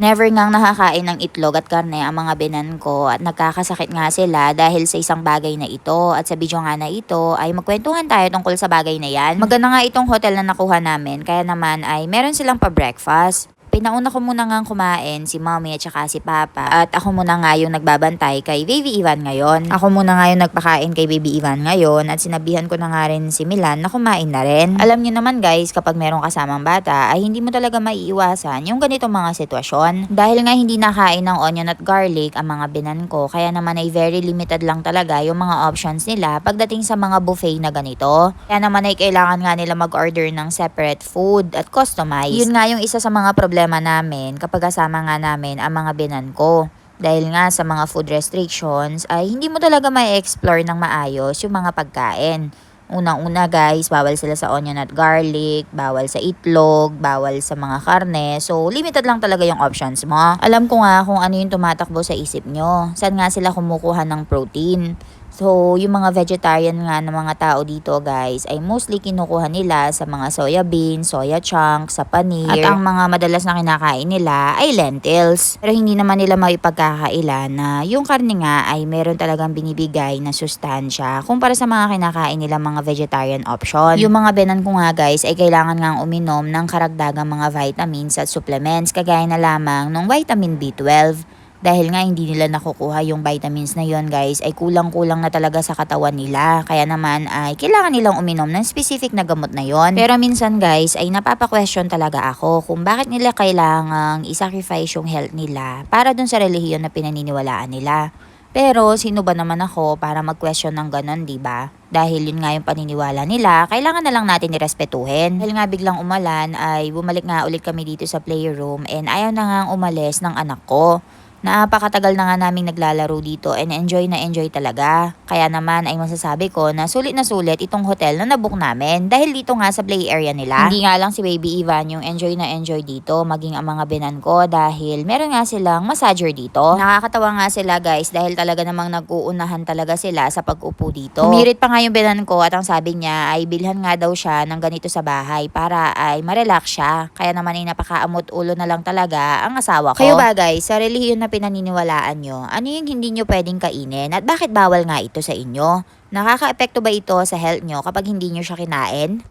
Never ngang nakakain ng itlog at karne ang mga binan ko at nagkakasakit nga sila dahil sa isang bagay na ito. At sa video nga na ito ay magkwentuhan tayo tungkol sa bagay na yan. Maganda nga itong hotel na nakuha namin kaya naman ay meron silang pa-breakfast. Pinauna ko muna nga kumain si mommy at saka si papa at ako muna nga yung nagbabantay kay baby Ivan ngayon. Ako muna nga yung nagpakain kay baby Ivan ngayon at sinabihan ko na nga rin si Milan na kumain na rin. Alam niyo naman guys, kapag merong kasamang bata ay hindi mo talaga maiiwasan yung ganitong mga sitwasyon. Dahil nga hindi nakain ng onion at garlic ang mga binan ko kaya naman ay very limited lang talaga yung mga options nila pagdating sa mga buffet na ganito. Kaya naman ay kailangan nga nila mag-order ng separate food at customize. Yun nga yung isa sa mga problema namin kapag kasama nga namin ang mga binan ko. Dahil nga sa mga food restrictions ay hindi mo talaga ma-explore ng maayos yung mga pagkain. Unang-una guys, bawal sila sa onion at garlic, bawal sa itlog, bawal sa mga karne. So, limited lang talaga yung options mo. Alam ko nga kung ano yung tumatakbo sa isip nyo. Saan nga sila kumukuha ng protein? So, yung mga vegetarian nga ng mga tao dito guys ay mostly kinukuha nila sa mga soya beans, soya chunks, sa paneer. At ang mga madalas na kinakain nila ay lentils. Pero hindi naman nila maipagkakailan na yung karne nga ay meron talagang binibigay na sustansya kumpara sa mga kinakain nila mga vegetarian option. Yung mga benan ko nga guys ay kailangan nga uminom ng karagdagang mga vitamins at supplements kagaya na lamang ng vitamin B12. Dahil nga hindi nila nakukuha yung vitamins na yon guys ay kulang-kulang na talaga sa katawan nila. Kaya naman ay kailangan nilang uminom ng specific na gamot na yon. Pero minsan guys ay napapa-question talaga ako kung bakit nila kailangang isacrifice yung health nila para dun sa relihiyon na pinaniniwalaan nila. Pero sino ba naman ako para mag-question ng ganon, di ba? Dahil yun nga yung paniniwala nila, kailangan na lang natin irespetuhin. Dahil nga biglang umalan ay bumalik nga ulit kami dito sa playroom and ayaw na nga umalis ng anak ko. Napakatagal na nga naming naglalaro dito and enjoy na enjoy talaga. Kaya naman ay masasabi ko na sulit itong hotel na nabook namin dahil dito nga sa play area nila. Hindi nga lang si baby Ivan yung enjoy na enjoy dito, maging ang mga binan ko dahil meron nga silang massager dito. Nakakatawa nga sila guys dahil talaga namang nag-uunahan talaga sila sa pag-upo dito. Humirit pa nga yung binan ko at ang sabi niya ay bilhan nga daw siya ng ganito sa bahay para ay marelax siya. Kaya naman ay napakaamot ulo na lang talaga ang asawa ko. Kayo ba guys, sa relihiyon na pinaniniwalaan nyo, ano yung hindi nyo pwedeng kainin at bakit bawal nga ito sa inyo? Nakaka-epekto ba ito sa health nyo kapag hindi nyo siya kinain?